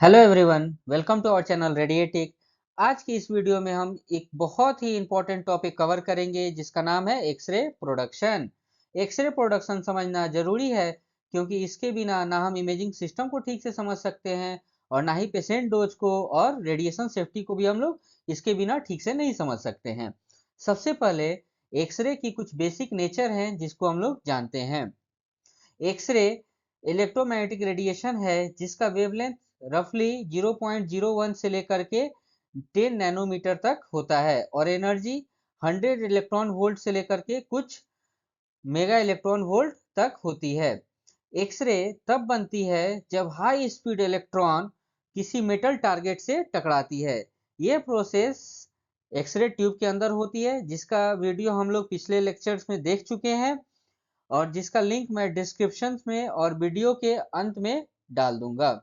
Hello everyone, welcome to our channel Radiatic. आज की इस वीडियो में हम एक बहुत ही इंपॉर्टेंट टॉपिक कवर करेंगे जिसका नाम है एक्सरे प्रोडक्शन। एक्सरे प्रोडक्शन समझना जरूरी है क्योंकि इसके बिना ना हम इमेजिंग सिस्टम को ठीक से समझ सकते हैं और ना ही पेशेंट डोज को और रेडिएशन सेफ्टी को भी हम लोग इसके बिना ठीक से नहीं समझ सकते हैं। सबसे पहले एक्सरे की कुछ बेसिक नेचर हैं जिसको हम लोग जानते हैं। एक्सरे इलेक्ट्रोमैग्नेटिक रेडिएशन है जिसका वेवलेंथ रफली 0.01 से लेकर के 10 नैनोमीटर तक होता है और एनर्जी 100 इलेक्ट्रॉन वोल्ट से लेकर के कुछ मेगा इलेक्ट्रॉन वोल्ट तक होती है। एक्सरे तब बनती है जब हाई स्पीड इलेक्ट्रॉन किसी मेटल टारगेट से टकराती है। यह प्रोसेस एक्सरे ट्यूब के अंदर होती है जिसका वीडियो हम लोग पिछले लेक्चर्स में देख चुके हैं और जिसका लिंक मैं डिस्क्रिप्शन में और वीडियो के अंत में डाल दूंगा।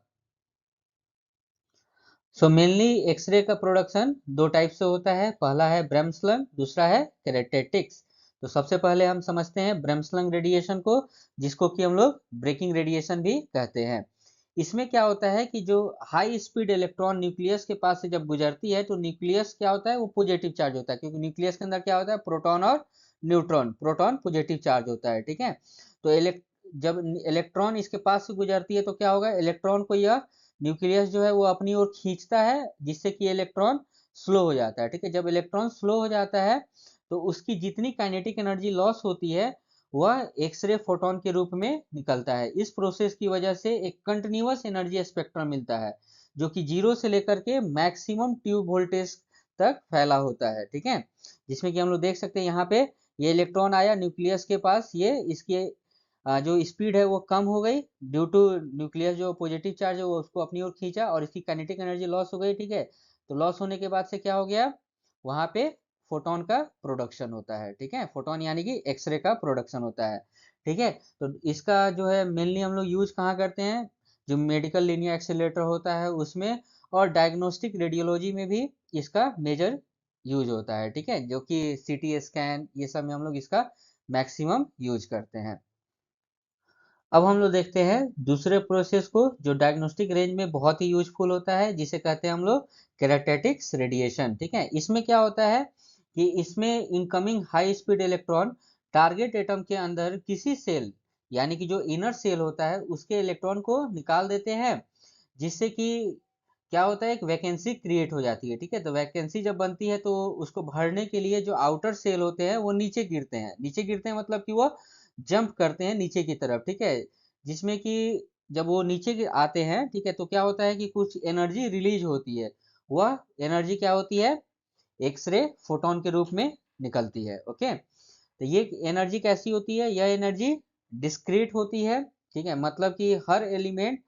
मेनली एक्सरे का प्रोडक्शन दो टाइप से होता है, पहला है ब्रैमस्लंग, दूसरा है केरेटेटिक्स। तो सबसे पहले हम समझते हैं ब्रैमस्लंग रेडिएशन को, जिसको कि हम लोग ब्रेकिंग रेडिएशन भी कहते हैं। इसमें क्या होता है कि जो हाई स्पीड इलेक्ट्रॉन न्यूक्लियस के पास से जब गुजरती है तो न्यूक्लियस क्या होता है, वो पॉजिटिव चार्ज होता है, क्योंकि न्यूक्लियस के अंदर क्या होता है, प्रोटॉन और न्यूट्रॉन। प्रोटॉन पॉजिटिव चार्ज होता है, ठीक है। तो जब इलेक्ट्रॉन इसके पास से गुजरती है तो क्या होगा, इलेक्ट्रॉन को यह न्यूक्लियस जो है वो अपनी ओर खींचता है जिससे कि इलेक्ट्रॉन स्लो हो जाता है, ठीक है। जब इलेक्ट्रॉन स्लो हो जाता है तो उसकी जितनी काइनेटिक एनर्जी लॉस होती है वह एक्सरे फोटोन के रूप में निकलता है। इस प्रोसेस की वजह से एक कंटिन्यूअस एनर्जी स्पेक्ट्रम मिलता है जो कि 0 से लेकर के मैक्सिमम ट्यूब वोल्टेज तक फैला होता है, ठीक है। जिसमें कि हम लोग देख सकते हैं यहाँ पे ये इलेक्ट्रॉन आया न्यूक्लियस के पास, ये इसके जो स्पीड है वो कम हो गई ड्यू टू न्यूक्लियस जो पॉजिटिव चार्ज है वो उसको अपनी ओर खींचा और इसकी काइनेटिक एनर्जी लॉस हो गई, ठीक है। तो लॉस होने के बाद से क्या हो गया, वहां पे फोटोन का प्रोडक्शन होता है, ठीक है। फोटोन यानी कि एक्सरे का प्रोडक्शन होता है, ठीक है। तो इसका जो है मेनली हम लोग यूज कहाँ करते हैं, जो मेडिकल लीनियर एक्सेलरेटर होता है उसमें, और डायग्नोस्टिक रेडियोलॉजी में भी इसका मेजर यूज होता है, ठीक है। जो कि सीटी स्कैन ये सब में हम लोग इसका मैक्सिमम यूज करते हैं। अब हम लोग देखते हैं दूसरे प्रोसेस को जो डायग्नोस्टिक रेंज में बहुत ही यूजफुल होता है, जिसे कहते हैं हम लोग केराटेटिक्स रेडिएशन, ठीक है। इसमें क्या होता है कि इसमें incoming high speed electron target atom के अंदर किसी सेल यानी कि जो इनर सेल होता है उसके इलेक्ट्रॉन को निकाल देते हैं, जिससे कि क्या होता है, एक वैकेंसी क्रिएट हो जाती है, ठीक है। तो वैकेंसी जब बनती है तो उसको भरने के लिए जो आउटर सेल होते हैं वो नीचे गिरते हैं। नीचे गिरते हैं मतलब कि वो जंप करते हैं नीचे की तरफ, ठीक है। जिसमें कि जब वो नीचे आते हैं, ठीक है, तो क्या होता है कि कुछ एनर्जी रिलीज होती है। वह एनर्जी क्या होती है, एक्सरे फोटोन के रूप में निकलती है, ओके। तो ये एनर्जी कैसी होती है, यह एनर्जी डिस्क्रीट होती है, ठीक है। मतलब कि हर एलिमेंट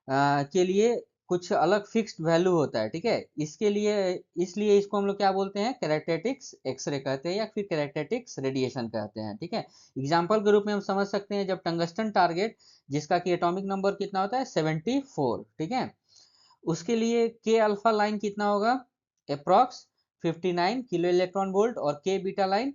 के लिए कुछ अलग फिक्स्ड वैल्यू होता है, ठीक है। इसके लिए इसलिए इसको हम लोग क्या बोलते हैं, कैरेक्टरिस्टिक्स एक्सरे कहते हैं या फिर कैरेक्टरिस्टिक्स रेडिएशन कहते हैं, ठीक है। एग्जांपल के रूप में हम समझ सकते हैं जब टंगस्टन टारगेट जिसका कि एटॉमिक नंबर कितना होता है 74, ठीक है, उसके लिए के अल्फा लाइन कितना होगा, अप्रॉक्स 59 किलो इलेक्ट्रॉन वोल्ट, और के बीटा लाइन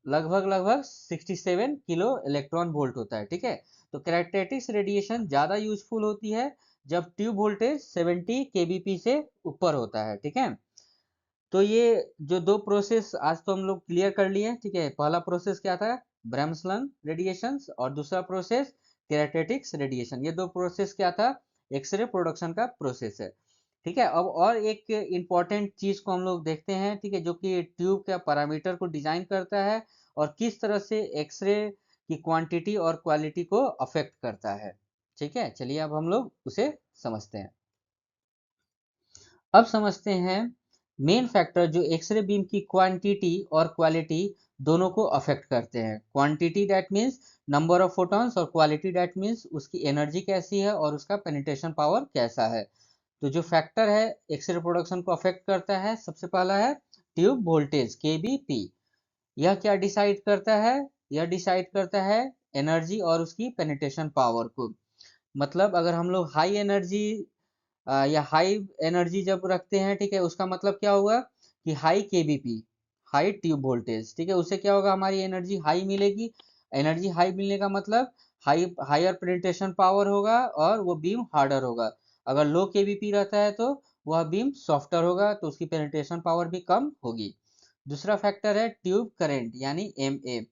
लगभग लगभग 67 किलो इलेक्ट्रॉन वोल्ट होता है, ठीक है। तो कैरेक्टरिस्टिक्स रेडिएशन ज्यादा यूजफुल होती है जब ट्यूब वोल्टेज 70 केबीपी से ऊपर होता है, ठीक है। तो ये जो दो प्रोसेस आज तो हम लोग क्लियर कर लिए, ठीक है। पहला प्रोसेस क्या था, ब्रह्मस्लंग रेडिएशन, और दूसरा प्रोसेस कैरेक्टरिस्टिक्स रेडिएशन। ये दो प्रोसेस क्या था, एक्सरे प्रोडक्शन का प्रोसेस है, ठीक है। अब और एक इम्पॉर्टेंट चीज को हम लोग देखते हैं, ठीक है, जो कि ट्यूब के पैरामीटर को डिजाइन करता है और किस तरह से एक्सरे की क्वांटिटी और क्वालिटी को अफेक्ट करता है, ठीक है। चलिए अब हम लोग उसे समझते हैं। अब समझते हैं मेन फैक्टर जो एक्सरे बीम की क्वांटिटी और क्वालिटी दोनों को अफेक्ट करते हैं। Quantity that means number of photons, और क्वालिटी दैट मीन्स उसकी एनर्जी कैसी है और उसका पेनिट्रेशन पावर कैसा है। तो जो फैक्टर है एक्सरे प्रोडक्शन को अफेक्ट करता है, सबसे पहला है ट्यूब वोल्टेज केबीपी। यह क्या डिसाइड करता है, यह डिसाइड करता है एनर्जी और उसकी पेनिट्रेशन पावर को। मतलब अगर हम लोग हाई एनर्जी या हाई एनर्जी जब रखते हैं, ठीक है, उसका मतलब क्या होगा कि high KBP, high tube voltage, ठीक है, उससे क्या होगा, हमारी एनर्जी हाई मिलेगी। एनर्जी हाई मिलने का मतलब हाई हायर पेनिट्रेशन पावर होगा और वो बीम हार्डर होगा। अगर लो केवीपी रहता है तो वह बीम सॉफ्टर होगा, तो उसकी पेनिट्रेशन पावर भी कम होगी। दूसरा फैक्टर है ट्यूब करंट यानी एमए।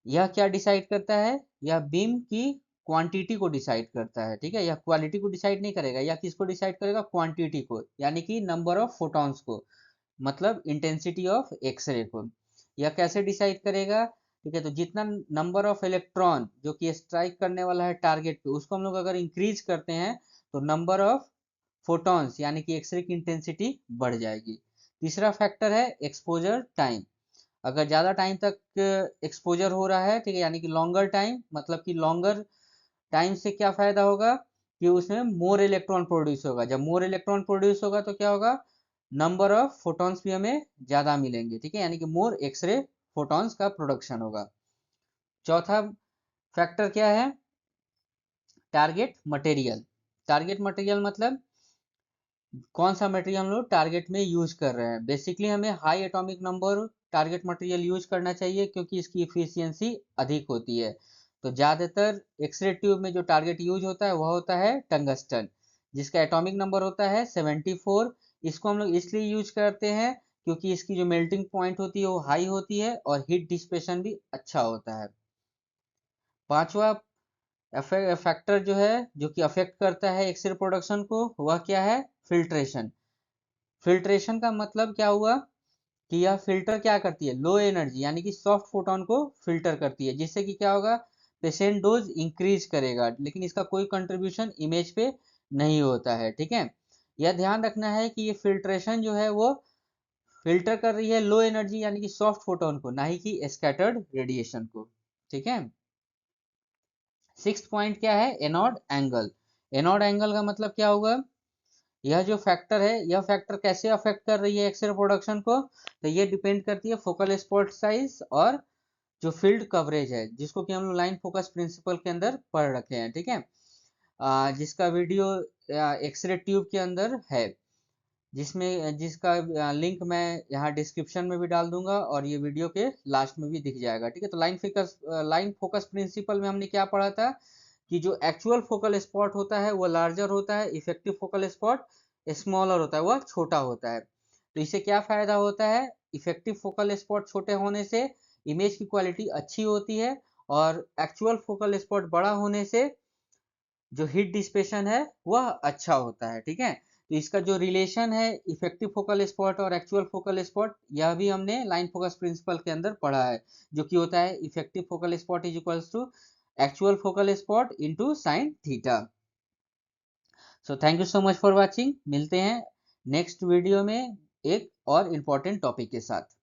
यह क्या डिसाइड करता है? यह बीम की क्वांटिटी को डिसाइड करता है, ठीक है। यह क्वालिटी को डिसाइड नहीं करेगा, यह किसको डिसाइड करेगा? क्वांटिटी को, यानी कि नंबर ऑफ फोटॉन्स को, मतलब इंटेंसिटी ऑफ एक्सरे को। यह कैसे डिसाइड करेगा? ठीक है, तो जितना नंबर ऑफ इलेक्ट्रॉन जो कि स्ट्राइक करने वाला है टारगेट पे, उसको हम लोग अगर इंक्रीज करते हैं तो नंबर ऑफ फोटॉन्स यानी कि एक्सरे की इंटेंसिटी बढ़ जाएगी। तीसरा फैक्टर है एक्सपोजर टाइम। अगर ज़्यादा टाइम तक एक्सपोजर हो रहा है, ठीक है, यानी कि लॉन्गर टाइम, मतलब कि लॉन्गर टाइम से क्या फायदा होगा कि उसमें मोर इलेक्ट्रॉन प्रोड्यूस होगा। जब मोर इलेक्ट्रॉन प्रोड्यूस होगा तो क्या होगा? नंबर ऑफ फोटॉन्स भी हमें ज़्यादा मिलेंगे, ठीक है, यानी कि मोर एक्सरे फोटॉन्स का प्रोडक्शन होगा। चौथा फैक्टर क्या है? Target material. टारगेट मटेरियल मतलब कौन सा मटेरियल हम लोग टारगेट में यूज कर रहे हैं। बेसिकली हमें high atomic number target material use करना चाहिए, क्योंकि इसकी इफिशियंसी अधिक होती है। तो ज़्यादातर एक्सरे ट्यूब में जो टारगेट यूज होता है वह होता है टंगस्टन, जिसका एटॉमिक नंबर होता है 74। इसको हम लोग इसलिए यूज करते हैं क्योंकि इसकी जो मेल्टिंग पॉइंट होती है वो हाई होती है और हीट डिस्पेशन भी अच्छा होता है। पांचवा फैक्टर जो है, जो कि अफेक्ट करता है एक्सरे प्रोडक्शन को, वह क्या है? फिल्ट्रेशन। फिल्ट्रेशन का मतलब क्या हुआ कि यह फिल्टर क्या करती है? लो एनर्जी यानी कि सॉफ्ट फोटोन को फिल्टर करती है, जिससे कि क्या होगा? पेशेंट डोज इंक्रीज करेगा, लेकिन इसका कोई कंट्रीब्यूशन इमेज पे नहीं होता है, ठीक है। यह ध्यान रखना है कि ये फिल्ट्रेशन जो है वो फिल्टर कर रही है लो एनर्जी यानी कि सॉफ्ट फोटोन को, ना ही कि स्कैटर्ड रेडिएशन को, ठीक है। सिक्स्थ पॉइंट क्या है? Anode angle. एनोड एंगल का मतलब क्या होगा? यह जो फैक्टर है, यह फैक्टर कैसे अफेक्ट कर रही है एक्सरे प्रोडक्शन को? तो ये डिपेंड करती है फोकल स्पॉट साइज और जो फील्ड कवरेज है, जिसको कि हम लोग लाइन फोकस प्रिंसिपल के अंदर पढ़ रखे हैं, ठीक है। जिसका वीडियो एक्सरे ट्यूब के अंदर है, जिसका लिंक मैं यहाँ डिस्क्रिप्शन में भी डाल दूंगा और ये वीडियो के लास्ट में भी दिख जाएगा, ठीक है। तो लाइन फोकस प्रिंसिपल में हमने क्या पढ़ा था कि जो एक्चुअल फोकल स्पॉट होता है वो लार्जर होता है, इफेक्टिव फोकल स्पॉट स्मॉलर होता है, वह छोटा होता है। तो इससे क्या फायदा होता है? इफेक्टिव फोकल स्पॉट छोटे होने से इमेज की क्वालिटी अच्छी होती है, और एक्चुअल फोकल स्पॉट बड़ा होने से जो हीट डिस्पेशन है वह अच्छा होता है, ठीक है। तो इसका जो रिलेशन है इफेक्टिव फोकल स्पॉट और एक्चुअल फोकल स्पॉट, यह भी हमने लाइन फोकस प्रिंसिपल के अंदर पढ़ा है, जो कि होता है effective focal spot is equals to actual focal spot into sine theta. So thank you so much for watching. मिलते हैं नेक्स्ट वीडियो में एक और इम्पोर्टेंट टॉपिक के साथ।